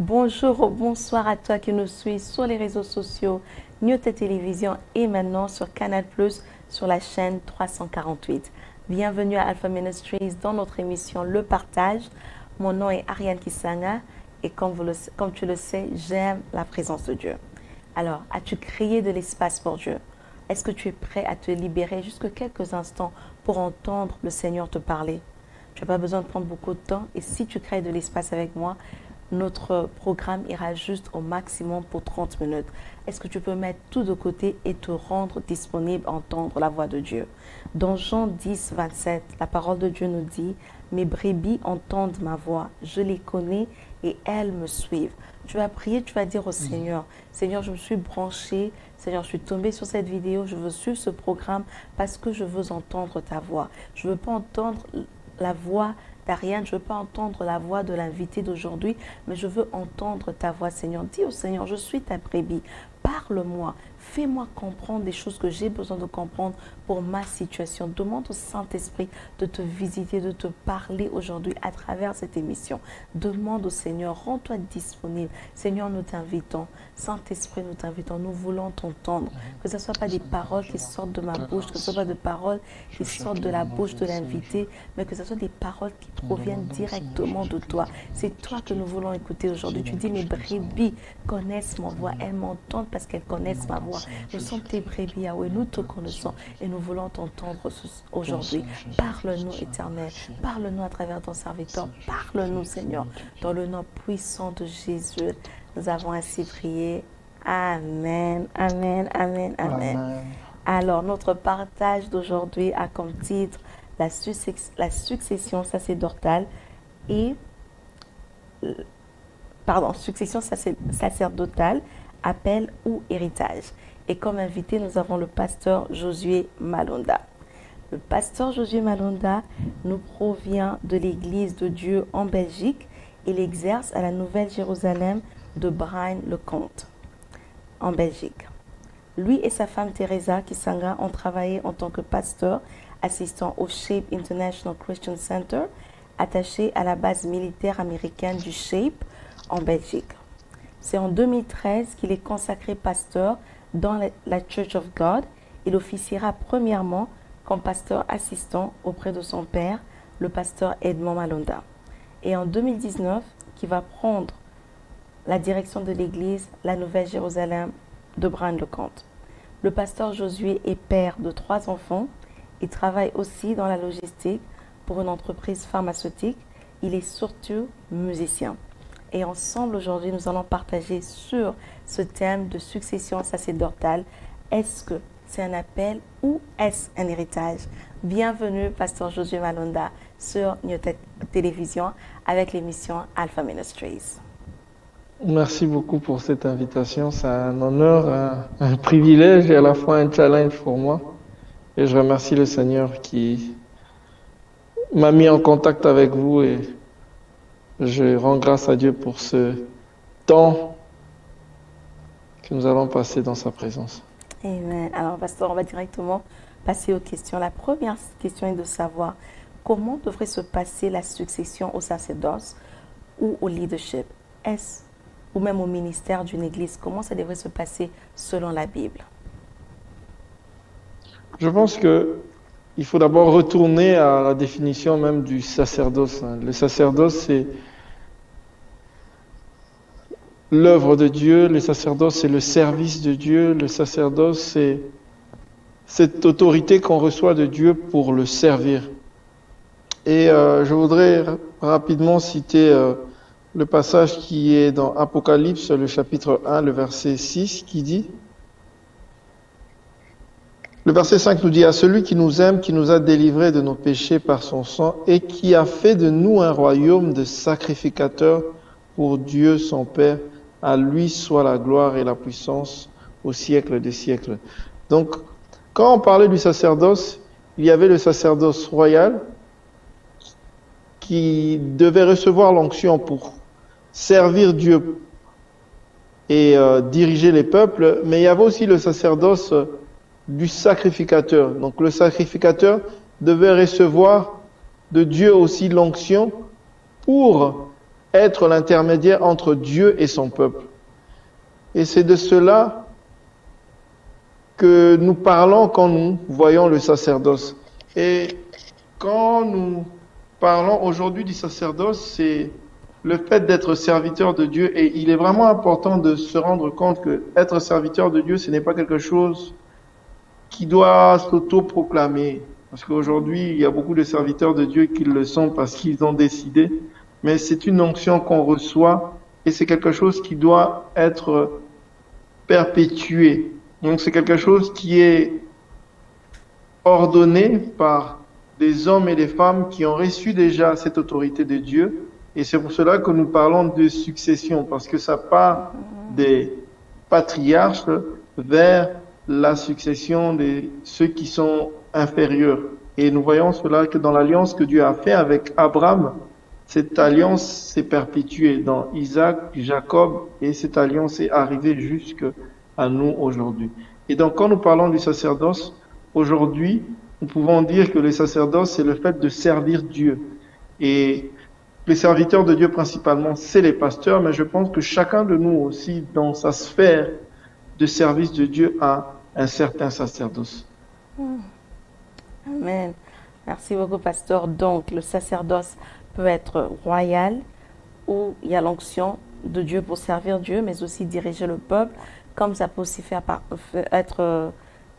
Bonjour ou bonsoir à toi qui nous suis sur les réseaux sociaux, Nyote Télévision et maintenant sur Canal+, sur la chaîne 348. Bienvenue à Alpha Ministries dans notre émission Le Partage. Mon nom est Ariane Kisanga et comme tu le sais, j'aime la présence de Dieu. Alors, as-tu créé de l'espace pour Dieu? Est-ce que tu es prêt à te libérer jusque quelques instants pour entendre le Seigneur te parler? Tu n'as pas besoin de prendre beaucoup de temps et si tu crées de l'espace avec moi, notre programme ira juste au maximum pour 30 minutes. Est-ce que tu peux mettre tout de côté et te rendre disponible à entendre la voix de Dieu? Dans Jean 10, 27, la parole de Dieu nous dit « Mes brebis entendent ma voix, je les connais et elles me suivent. » Tu vas prier, tu vas dire au Seigneur « Seigneur, je me suis branché, Seigneur, je suis tombé sur cette vidéo, je veux suivre ce programme parce que je veux entendre ta voix. Je ne veux pas entendre la voix d'Ariane, je ne veux pas entendre la voix de l'invité d'aujourd'hui, mais je veux entendre ta voix, Seigneur. Dis au Seigneur, je suis ta brebis. Parle-moi, fais-moi comprendre des choses que j'ai besoin de comprendre pour ma situation. Demande au Saint-Esprit de te visiter, de te parler aujourd'hui à travers cette émission. Demande au Seigneur, rends-toi disponible. Seigneur, nous t'invitons. Saint-Esprit, nous t'invitons. Nous voulons t'entendre. Que ce ne soit pas des paroles qui sortent de ma bouche, que ce ne soit pas des paroles qui sortent de la bouche de l'invité, mais que ce soit des paroles qui proviennent directement de toi. C'est toi que nous voulons écouter aujourd'hui. Tu dis, mes brebis connaissent ma voix. Elles m'entendent parce qu'elles connaissent ma voix. Nous sommes tes brebis, Yahweh. Nous te connaissons et nous voulons t'entendre aujourd'hui. Parle-nous, Éternel. Parle-nous à travers ton serviteur. Parle-nous, Seigneur. Dans le nom puissant de Jésus, nous avons ainsi prié. Amen, amen, amen, amen. Alors, notre partage d'aujourd'hui a comme titre la succession sacerdotale et succession sacerdotale, appel ou héritage. Et comme invité, nous avons le pasteur Josué Malonda. Le pasteur Josué Malonda nous provient de l'Église de Dieu en Belgique. Il exerce à la Nouvelle-Jérusalem de Braine-le-Comte, en Belgique. Lui et sa femme Teresa Kisanga ont travaillé en tant que pasteur assistant au SHAPE International Christian Center, attaché à la base militaire américaine du SHAPE en Belgique. C'est en 2013 qu'il est consacré pasteur dans la Church of God. Il officiera premièrement comme pasteur assistant auprès de son père, le pasteur Edmond Malonda. Et en 2019, qui va prendre la direction de l'église La Nouvelle-Jérusalem de Braine-le-Comte. Le pasteur Josué est père de 3 enfants. Il travaille aussi dans la logistique pour une entreprise pharmaceutique. Il est surtout musicien. Et ensemble, aujourd'hui, nous allons partager sur ce thème de succession sacerdotale. Est-ce que c'est un appel ou est-ce un héritage? Bienvenue, pasteur Josué Malonda, sur Nyote Télévision avec l'émission Alpha Ministries. Merci beaucoup pour cette invitation. C'est un honneur, un privilège et à la fois un challenge pour moi. Et je remercie le Seigneur qui m'a mis en contact avec vous et je rends grâce à Dieu pour ce temps que nous allons passer dans sa présence. Amen. Alors, pasteur, on va directement passer aux questions. La première question est de savoir comment devrait se passer la succession au sacerdoce ou au leadership, ou même au ministère d'une église. Comment ça devrait se passer selon la Bible? Je pense que il faut d'abord retourner à la définition même du sacerdoce. Le sacerdoce, c'est l'œuvre de Dieu. Le sacerdoce, c'est le service de Dieu. Le sacerdoce, c'est cette autorité qu'on reçoit de Dieu pour le servir. Et je voudrais rapidement citer le passage qui est dans Apocalypse, le chapitre 1, le verset 6, qui dit... Le verset 5 nous dit « À celui qui nous aime, qui nous a délivrés de nos péchés par son sang et qui a fait de nous un royaume de sacrificateurs pour Dieu son Père, à lui soit la gloire et la puissance au siècle des siècles. » Donc, quand on parlait du sacerdoce, il y avait le sacerdoce royal qui devait recevoir l'onction pour servir Dieu et diriger les peuples, mais il y avait aussi le sacerdoce du sacrificateur. Donc le sacrificateur devait recevoir de Dieu aussi l'onction pour être l'intermédiaire entre Dieu et son peuple. Et c'est de cela que nous parlons quand nous voyons le sacerdoce. Et quand nous parlons aujourd'hui du sacerdoce, c'est le fait d'être serviteur de Dieu. Et il est vraiment important de se rendre compte que être serviteur de Dieu, ce n'est pas quelque chose qui doit s'auto-proclamer. Parce qu'aujourd'hui, il y a beaucoup de serviteurs de Dieu qui le sont parce qu'ils ont décidé. Mais c'est une onction qu'on reçoit et c'est quelque chose qui doit être perpétué. Donc c'est quelque chose qui est ordonné par des hommes et des femmes qui ont reçu déjà cette autorité de Dieu. Et c'est pour cela que nous parlons de succession, parce que ça part des patriarches vers la succession de ceux qui sont inférieurs. Et nous voyons cela que dans l'alliance que Dieu a fait avec Abraham, cette alliance s'est perpétuée dans Isaac, Jacob, et cette alliance est arrivée jusqu'à nous aujourd'hui. Et donc quand nous parlons du sacerdoce, aujourd'hui, nous pouvons dire que le sacerdoce, c'est le fait de servir Dieu. Et les serviteurs de Dieu principalement, c'est les pasteurs, mais je pense que chacun de nous aussi, dans sa sphère de service de Dieu, a un certain sacerdoce. Amen. Merci beaucoup, pasteur. Donc, le sacerdoce peut être royal, où il y a l'onction de Dieu pour servir Dieu, mais aussi diriger le peuple, comme ça peut aussi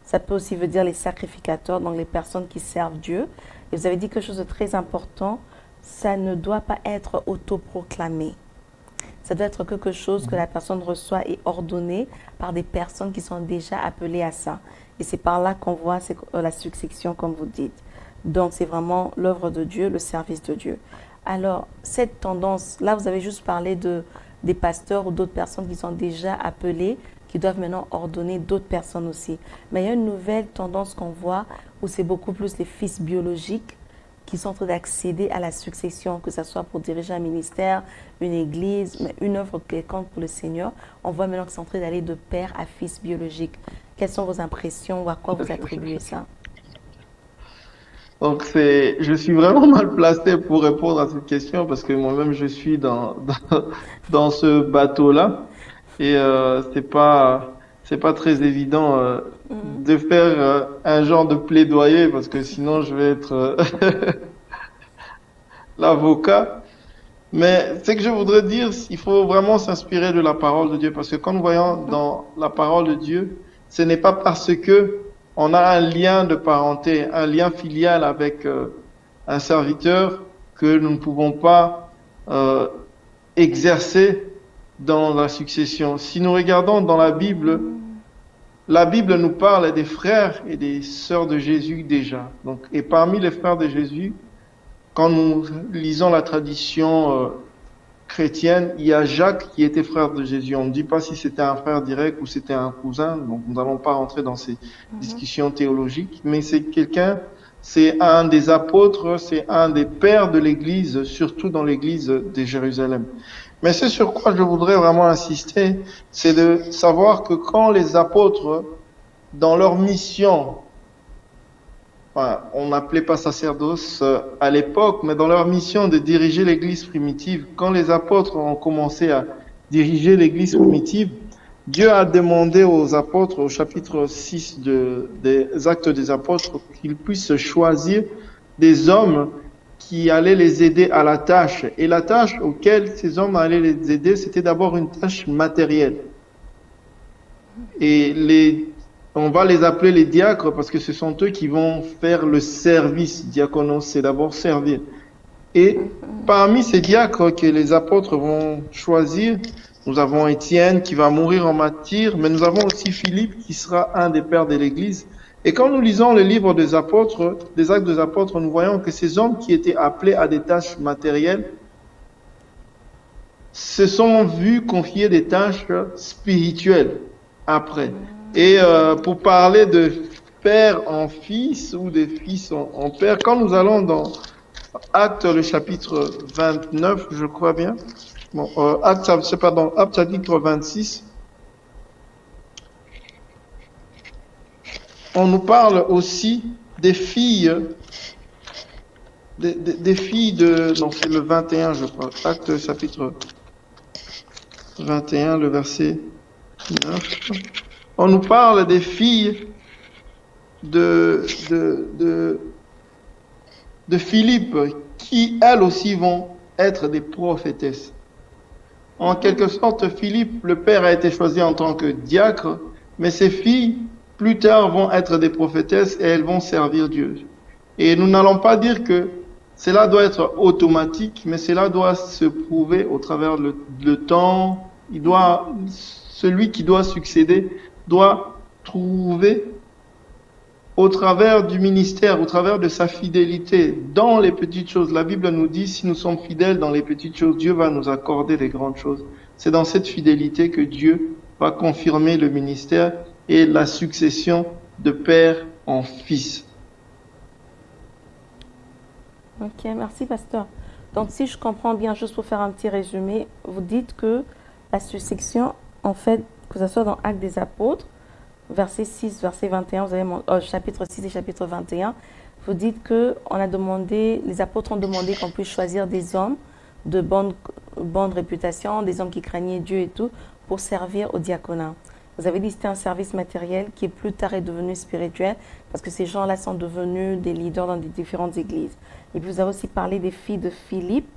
ça peut aussi veut dire les sacrificateurs, donc les personnes qui servent Dieu. Et vous avez dit quelque chose de très important, ça ne doit pas être autoproclamé. Ça doit être quelque chose que la personne reçoit et ordonné par des personnes qui sont déjà appelées à ça. Et c'est par là qu'on voit la succession, comme vous dites. Donc, c'est vraiment l'œuvre de Dieu, le service de Dieu. Alors, cette tendance, là, vous avez juste parlé des pasteurs ou d'autres personnes qui sont déjà appelées, qui doivent maintenant ordonner d'autres personnes aussi. Mais il y a une nouvelle tendance qu'on voit où c'est beaucoup plus les fils biologiques qui sont en train d'accéder à la succession, que ce soit pour diriger un ministère, une église, mais une œuvre quelconque pour le Seigneur. On voit maintenant que c'est en train d'aller de père à fils biologique. Quelles sont vos impressions ou à quoi vous attribuez ça? Donc je suis vraiment mal placé pour répondre à cette question parce que moi-même je suis dans ce bateau-là et c'est pas très évident de faire un genre de plaidoyer parce que sinon je vais être l'avocat. Mais ce que je voudrais dire, il faut vraiment s'inspirer de la parole de Dieu parce que quand nous voyons dans la parole de Dieu, ce n'est pas parce que on a un lien de parenté, un lien filial avec un serviteur que nous ne pouvons pas exercer dans la succession. Si nous regardons dans la Bible nous parle des frères et des sœurs de Jésus déjà. Donc, et parmi les frères de Jésus, quand nous lisons la tradition chrétienne, il y a Jacques qui était frère de Jésus. On ne dit pas si c'était un frère direct ou c'était un cousin, donc nous n'allons pas rentrer dans ces discussions théologiques, mais c'est un des apôtres, c'est un des pères de l'Église, surtout dans l'Église de Jérusalem. Mais ce sur quoi je voudrais vraiment insister, c'est de savoir que quand les apôtres, dans leur mission, on n'appelait pas sacerdoce à l'époque, mais dans leur mission de diriger l'Église primitive, quand les apôtres ont commencé à diriger l'Église primitive, Dieu a demandé aux apôtres, au chapitre 6 des Actes des Apôtres, qu'ils puissent choisir des hommes qui allaient les aider à la tâche. Et la tâche auquel ces hommes allaient les aider, c'était d'abord une tâche matérielle. Et on va les appeler les diacres parce que ce sont eux qui vont faire le service. Diaconos, c'est d'abord servir. Et parmi ces diacres que les apôtres vont choisir, nous avons Étienne qui va mourir en martyr, mais nous avons aussi Philippe qui sera un des pères de l'Église. Et quand nous lisons le livre des apôtres, des Actes des Apôtres, nous voyons que ces hommes qui étaient appelés à des tâches matérielles se sont vus confier des tâches spirituelles après. Et pour parler de père en fils ou de fils en père, quand nous allons dans Actes, le chapitre 29, je crois bien, Actes chapitre 26, on nous parle aussi des filles des filles de... Non, c'est le 21, je crois. Acte chapitre 21, le verset 9. On nous parle des filles de Philippe, qui elles aussi vont être des prophétesses. En quelque sorte, Philippe, le père, a été choisi en tant que diacre, mais ses filles, plus tard, vont être des prophétesses et elles vont servir Dieu. Et nous n'allons pas dire que cela doit être automatique, mais cela doit se prouver au travers le temps. Celui qui doit succéder doit trouver au travers du ministère, au travers de sa fidélité dans les petites choses. La Bible nous dit, si nous sommes fidèles dans les petites choses, Dieu va nous accorder les grandes choses. C'est dans cette fidélité que Dieu va confirmer le ministère et la succession de père en fils. Ok, merci pasteur. Donc si je comprends bien, juste pour faire un petit résumé, vous dites que la succession, en fait, que ce soit dans Actes des Apôtres, verset 6, verset 21, vous avez chapitre 6 et chapitre 21, vous dites que les apôtres ont demandé qu'on puisse choisir des hommes de bonne réputation, des hommes qui craignaient Dieu et tout, pour servir au diaconat. Vous avez dit que c'était un service matériel qui plus tard est devenu spirituel, parce que ces gens-là sont devenus des leaders dans des différentes églises. Et puis vous avez aussi parlé des filles de Philippe,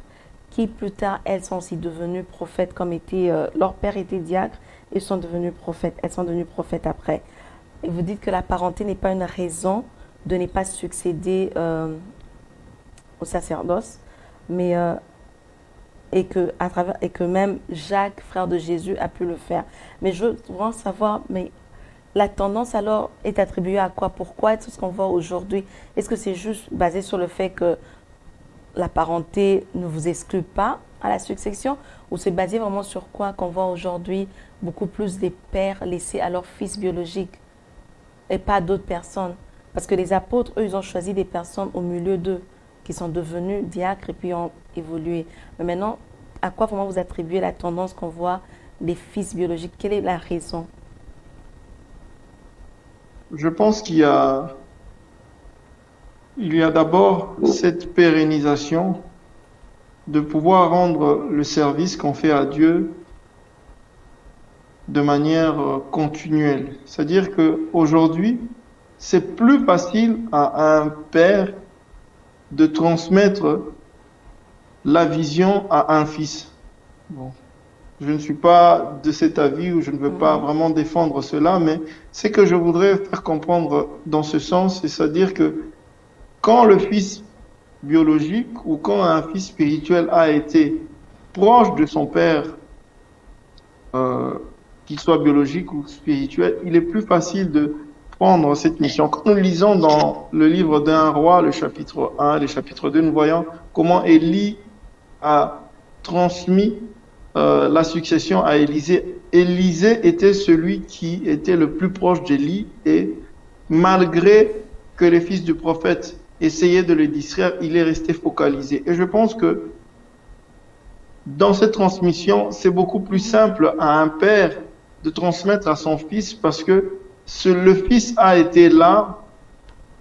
qui plus tard, elles sont aussi devenues prophètes, comme leur père était diacre, ils sont devenus prophètes. Elles sont devenues prophètes après. Et vous dites que la parenté n'est pas une raison de ne pas succéder au sacerdoce, mais et que même Jacques, frère de Jésus, a pu le faire. Mais je veux vraiment savoir, mais la tendance alors est attribuée à quoi? Pourquoi tout ce qu'on voit aujourd'hui? Est-ce que c'est juste basé sur le fait que la parenté ne vous exclut pas à la succession, ou c'est basé vraiment sur quoi qu'on voit aujourd'hui beaucoup plus des pères laissés à leurs fils biologiques et pas d'autres personnes? Parce que les apôtres, eux, ils ont choisi des personnes au milieu d'eux qui sont devenus diacres et puis ont évolué. Mais maintenant, à quoi vraiment vous attribuez la tendance qu'on voit des fils biologiques? Quelle est la raison? Je pense qu'il y a d'abord cette pérennisation de pouvoir rendre le service qu'on fait à Dieu de manière continuelle. C'est-à-dire qu'aujourd'hui, c'est plus facile à un père de transmettre la vision à un fils. Bon. Je ne suis pas de cet avis ou je ne veux pas vraiment défendre cela, mais ce que je voudrais faire comprendre dans ce sens, c'est-à-dire que quand le fils biologique ou quand un fils spirituel a été proche de son père, qu'il soit biologique ou spirituel, il est plus facile de prendre cette mission. Quand nous lisons dans le livre d'un roi, le chapitre 1, le chapitre 2, nous voyons comment Élie a transmis la succession à Élisée. Élisée était celui qui était le plus proche d'Élie et malgré que les fils du prophète essayaient de le distraire, il est resté focalisé. Et je pense que dans cette transmission, c'est beaucoup plus simple à un père de transmettre à son fils parce que le fils a été là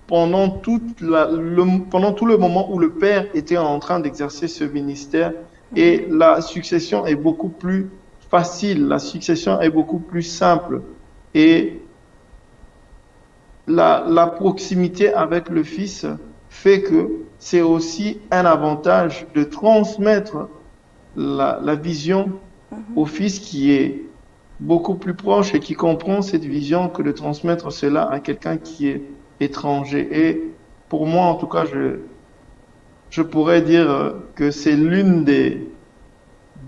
pendant tout le moment où le père était en train d'exercer ce ministère. Et la succession est beaucoup plus facile, la succession est beaucoup plus simple. Et la proximité avec le fils fait que c'est aussi un avantage de transmettre la vision au fils qui est beaucoup plus proche et qui comprend cette vision que de transmettre cela à quelqu'un qui est étranger. Et pour moi, en tout cas, je pourrais dire que c'est l'une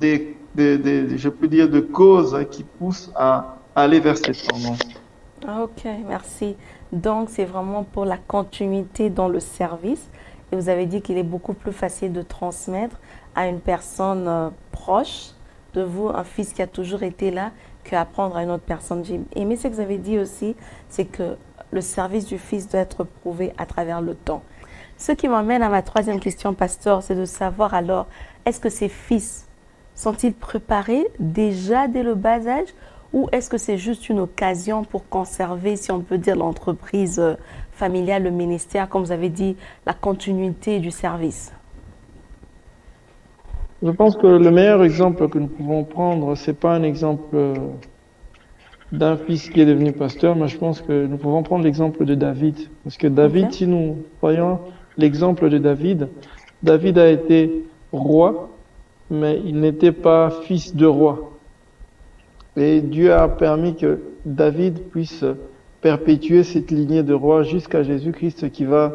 je peux dire, de causes qui poussent à aller vers cette tendance. Ok, merci. Donc, c'est vraiment pour la continuité dans le service. Et vous avez dit qu'il est beaucoup plus facile de transmettre à une personne proche de vous, un fils qui a toujours été là, qu'apprendre à une autre personne. J'ai aimé ce que vous avez dit aussi, c'est que le service du fils doit être prouvé à travers le temps. Ce qui m'amène à ma troisième question, pasteur, c'est de savoir alors, est-ce que ces fils sont-ils préparés déjà dès le bas âge ou est-ce que c'est juste une occasion pour conserver, si on peut dire, l'entreprise familiale, le ministère, comme vous avez dit, la continuité du service? Je pense que le meilleur exemple que nous pouvons prendre, c'est pas un exemple d'un fils qui est devenu pasteur, mais je pense que nous pouvons prendre l'exemple de David. Parce que David, Ok. si nous voyons l'exemple de David, David a été roi, mais il n'était pas fils de roi. Et Dieu a permis que David puisse perpétuer cette lignée de roi jusqu'à Jésus-Christ qui va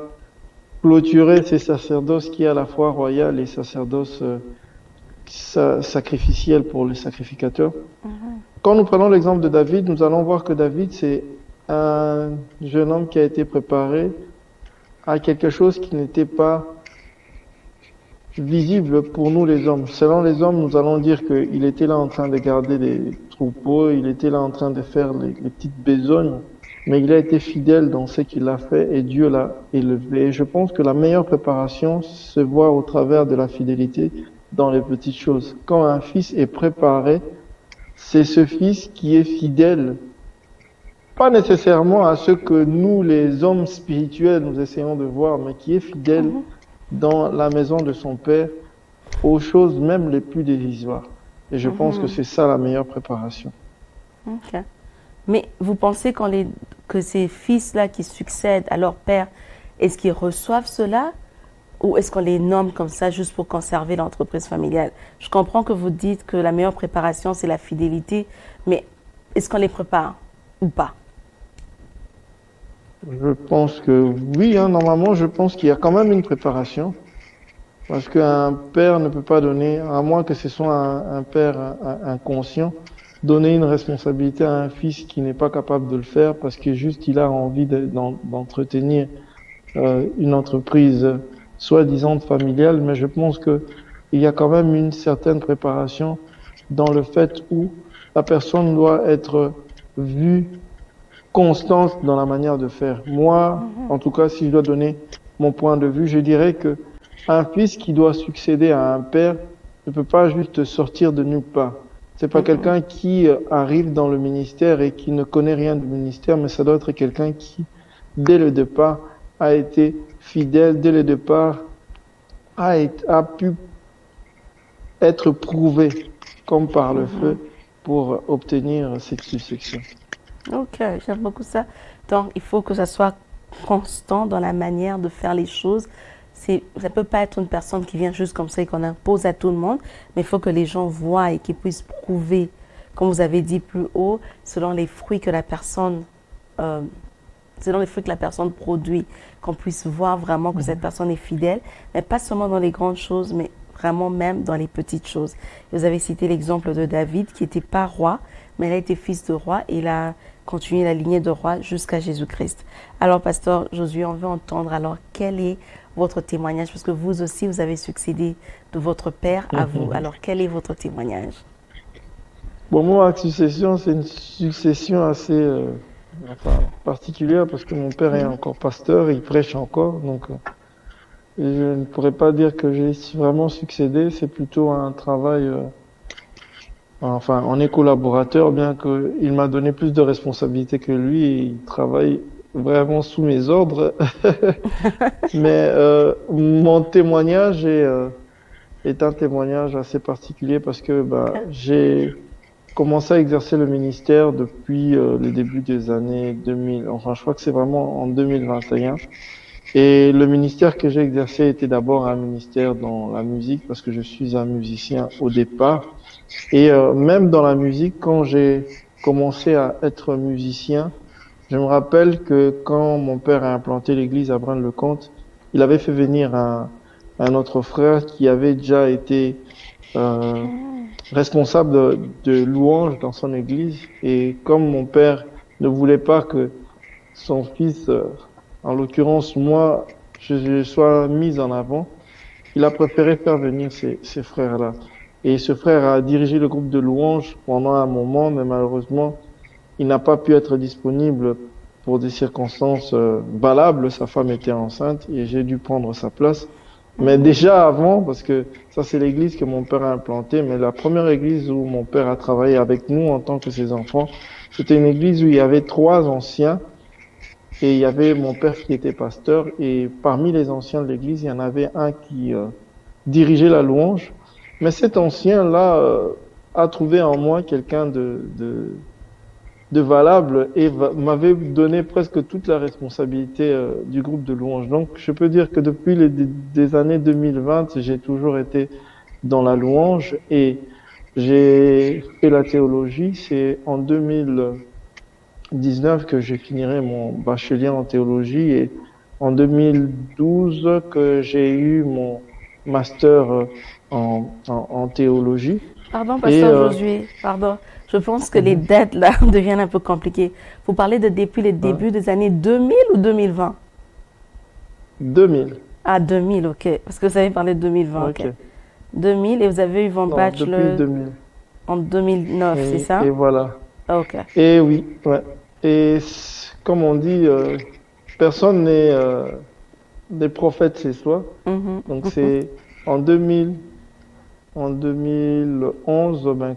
clôturer ces sacerdoces qui est à la fois royal et sacerdoce sacrificiel pour les sacrificateurs. Quand nous prenons l'exemple de David, nous allons voir que David, c'est un jeune homme qui a été préparé à quelque chose qui n'était pas visible pour nous les hommes. Selon les hommes, nous allons dire qu'il était là en train de garder les troupeaux, il était là en train de faire les petites besognes, mais il a été fidèle dans ce qu'il a fait et Dieu l'a élevé. Et je pense que la meilleure préparation se voit au travers de la fidélité dans les petites choses. Quand un fils est préparé, c'est ce fils qui est fidèle, pas nécessairement à ce que nous, les hommes spirituels, nous essayons de voir, mais qui est fidèle dans la maison de son père, aux choses même les plus dérisoires. Et je pense que c'est ça la meilleure préparation. Ok. Mais vous pensez que ces fils-là qui succèdent à leur père, est-ce qu'ils reçoivent cela ou est-ce qu'on les nomme comme ça juste pour conserver l'entreprise familiale? Je comprends que vous dites que la meilleure préparation, c'est la fidélité, mais est-ce qu'on les prépare ou pas? Je pense que oui, hein, normalement, je pense qu'il y a quand même une préparation. Parce qu'un père ne peut pas donner, à moins que ce soit un père inconscient, donner une responsabilité à un fils qui n'est pas capable de le faire parce que juste il a envie d'entretenir une entreprise soi-disant familiale. Mais je pense que il y a quand même une certaine préparation dans le fait où la personne doit être vue constante dans la manière de faire. Moi, en tout cas, si je dois donner mon point de vue, je dirais que un fils qui doit succéder à un père ne peut pas juste sortir de nulle part. C'est pas quelqu'un qui arrive dans le ministère et qui ne connaît rien du ministère, mais ça doit être quelqu'un qui, dès le départ, a été fidèle, dès le départ, a pu être prouvé comme par le feu pour obtenir cette succession. Ok, j'aime beaucoup ça. Donc, il faut que ça soit constant dans la manière de faire les choses. Ça ne peut pas être une personne qui vient juste comme ça et qu'on impose à tout le monde, mais il faut que les gens voient et qu'ils puissent prouver, comme vous avez dit plus haut, selon les fruits que la personne, produit, qu'on puisse voir vraiment que cette personne est fidèle, mais pas seulement dans les grandes choses, mais vraiment même dans les petites choses. Vous avez cité l'exemple de David qui n'était pas roi, mais il a été fils de roi et il a continué la lignée de roi jusqu'à Jésus-Christ. Alors, pasteur Josué, on veut entendre alors quel est votre témoignage, parce que vous aussi, vous avez succédé de votre père à vous. Alors, quel est votre témoignage? Bon, moi, la succession, c'est une succession assez particulière parce que mon père est encore pasteur, il prêche encore, donc et je ne pourrais pas dire que j'ai vraiment succédé, c'est plutôt un travail, on est collaborateur, bien qu'il m'a donné plus de responsabilités que lui, et il travaille vraiment sous mes ordres. Mais mon témoignage est un témoignage assez particulier parce que j'ai commencé à exercer le ministère depuis le début des années 2000. Enfin, je crois que c'est vraiment en 2021. Et le ministère que j'ai exercé était d'abord un ministère dans la musique parce que je suis un musicien au départ. Et même dans la musique, quand j'ai commencé à être musicien, je me rappelle que quand mon père a implanté l'église à Braine-le-Comte, il avait fait venir un autre frère qui avait déjà été responsable de louanges dans son église. Et comme mon père ne voulait pas que son fils, en l'occurrence moi, je sois mis en avant, il a préféré faire venir ces frères-là. Et ce frère a dirigé le groupe de louanges pendant un moment, mais malheureusement, il n'a pas pu être disponible pour des circonstances valables. Sa femme était enceinte et j'ai dû prendre sa place. Mais déjà avant, parce que ça c'est l'église que mon père a implantée, mais la première église où mon père a travaillé avec nous en tant que ses enfants, c'était une église où il y avait 3 anciens et il y avait mon père qui était pasteur et parmi les anciens de l'église, il y en avait un qui dirigeait la louange. Mais cet ancien-là a trouvé en moi quelqu'un de valable et m'avait donné presque toute la responsabilité du groupe de louange. Donc, je peux dire que depuis des années 2020, j'ai toujours été dans la louange et j'ai fait la théologie. C'est en 2019 que j'ai finirai mon bachelier en théologie et en 2012 que j'ai eu mon master en théologie. Pardon, pasteur Josué, pardon. Je pense que les dates là deviennent un peu compliquées. Vous parlez de depuis les débuts des années 2000 ou 2020? 2000. Ah, 2000, ok. Parce que vous avez parlé de 2020, ok. 2000 et vous avez eu votre bachelor depuis 2000. En 2009, c'est ça? Et voilà. Ok. Et oui, ouais. Et comme on dit, personne n'est prophète chez soi. Donc c'est en 2011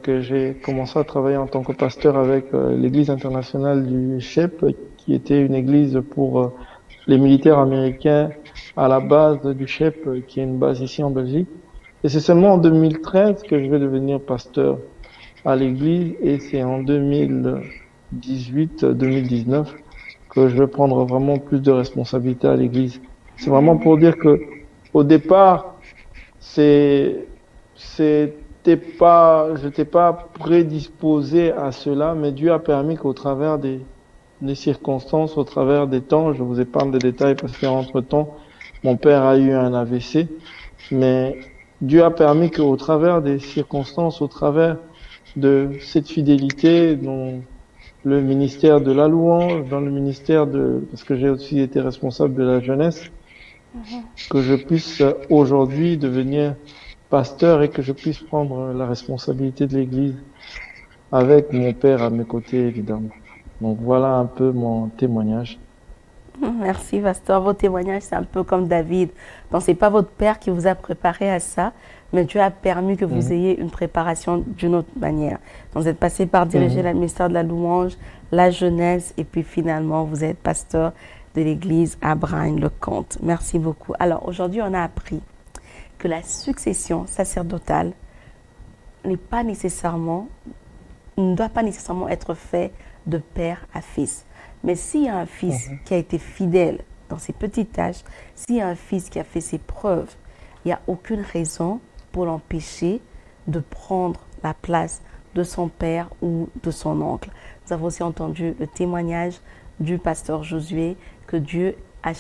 que j'ai commencé à travailler en tant que pasteur avec l'Église internationale du CHEP, qui était une église pour les militaires américains à la base du CHEP, qui est une base ici en Belgique. Et c'est seulement en 2013 que je vais devenir pasteur à l'église et c'est en 2018-2019 que je vais prendre vraiment plus de responsabilités à l'église. C'est vraiment pour dire que au départ, j'étais pas prédisposé à cela, mais Dieu a permis qu'au travers des circonstances, au travers des temps, je vous épargne des détails parce qu'entre-temps, mon père a eu un AVC, mais Dieu a permis qu'au travers des circonstances, au travers de cette fidélité dans le ministère de la louange, dans le ministère parce que j'ai aussi été responsable de la jeunesse, que je puisse aujourd'hui devenir pasteur et que je puisse prendre la responsabilité de l'église avec mon père à mes côtés, évidemment. Donc voilà un peu mon témoignage. Merci, pasteur. Vos témoignages, c'est un peu comme David. Donc, c'est pas votre père qui vous a préparé à ça, mais Dieu a permis que vous ayez une préparation d'une autre manière. Donc, vous êtes passé par diriger le ministère de la louange, la jeunesse, et puis finalement, vous êtes pasteur de l'église à Bragne-le-Comte. Merci beaucoup. Alors, aujourd'hui, on a appris que la succession sacerdotale ne doit pas nécessairement être faite de père à fils. Mais s'il y a un fils qui a été fidèle dans ses petites tâches, s'il y a un fils qui a fait ses preuves, il n'y a aucune raison pour l'empêcher de prendre la place de son père ou de son oncle. Nous avons aussi entendu le témoignage du pasteur Josué que Dieu a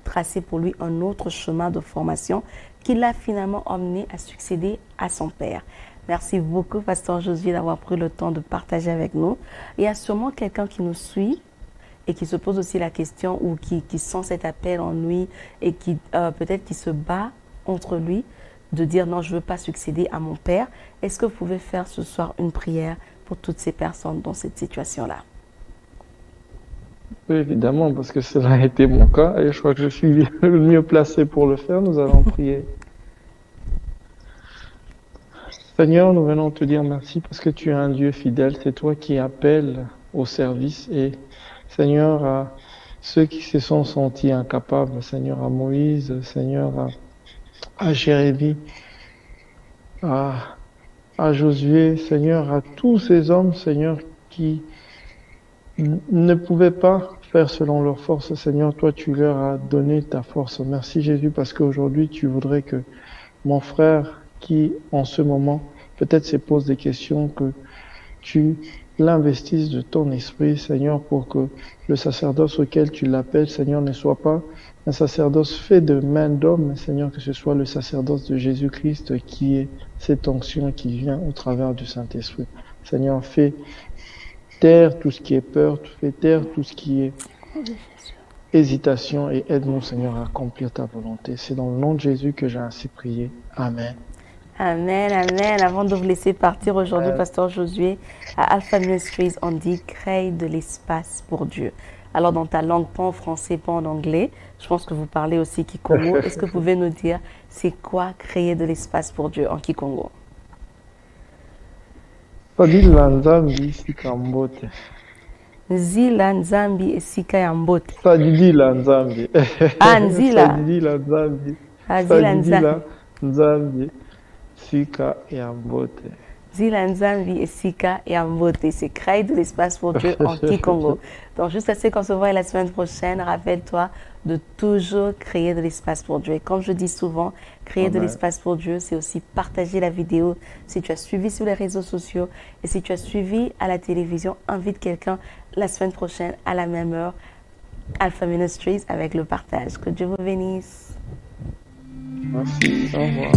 tracé pour lui un autre chemin de formation qui l'a finalement emmené à succéder à son père. Merci beaucoup, pasteur Josué, d'avoir pris le temps de partager avec nous. Il y a sûrement quelqu'un qui nous suit et qui se pose aussi la question ou qui sent cet appel en lui et qui peut-être qui se bat contre lui de dire non, je ne veux pas succéder à mon père. Est-ce que vous pouvez faire ce soir une prière pour toutes ces personnes dans cette situation-là? Oui, évidemment, parce que cela a été mon cas et je crois que je suis le mieux placé pour le faire. Nous allons prier. Seigneur, nous venons te dire merci parce que tu es un Dieu fidèle. C'est toi qui appelles au service et Seigneur, à ceux qui se sont sentis incapables, Seigneur, à Moïse, Seigneur, à Jérémie, à Josué, Seigneur, à tous ces hommes, Seigneur, qui ne pouvaient pas faire selon leur force, Seigneur, toi tu leur as donné ta force. Merci Jésus parce qu'aujourd'hui tu voudrais que mon frère qui en ce moment peut-être se pose des questions, que tu l'investisses de ton esprit, Seigneur, pour que le sacerdoce auquel tu l'appelles, Seigneur, ne soit pas un sacerdoce fait de main d'homme, mais Seigneur, que ce soit le sacerdoce de Jésus-Christ qui est cette onction qui vient au travers du Saint-Esprit. Seigneur, fais taire tout ce qui est peur, fais taire tout ce qui est hésitation et aide-nous, Seigneur, à accomplir ta volonté. C'est dans le nom de Jésus que j'ai ainsi prié. Amen. Amen, amen. Avant de vous laisser partir aujourd'hui, Pasteur Josué, à Alpha Ministries, on dit crée de l'espace pour Dieu. Alors, dans ta langue, pas en français, pas en anglais, je pense que vous parlez aussi Kikongo. Est-ce que vous pouvez nous dire, c'est quoi créer de l'espace pour Dieu en Kikongo? Sadila Nzambi Sika Mbote. Nzila Nzambi Esika ya Mbote. Sadila Nzambi. Ah, Nzila. Sadila Nzambi. Ah, Nzila Nzambi. Sadila Nzambi Sika ya Mbote. Nzila Nzambi Esika ya Mbote. C'est créer de l'espace pour Dieu en Kikongo. Donc, juste assez qu'on se voit la semaine prochaine, rappelle-toi de toujours créer de l'espace pour Dieu. Et comme je dis souvent, créer de l'espace pour Dieu, c'est aussi partager la vidéo. Si tu as suivi sur les réseaux sociaux et si tu as suivi à la télévision, invite quelqu'un la semaine prochaine à la même heure, Alpha Ministries avec le partage. Que Dieu vous bénisse. Merci. Au revoir.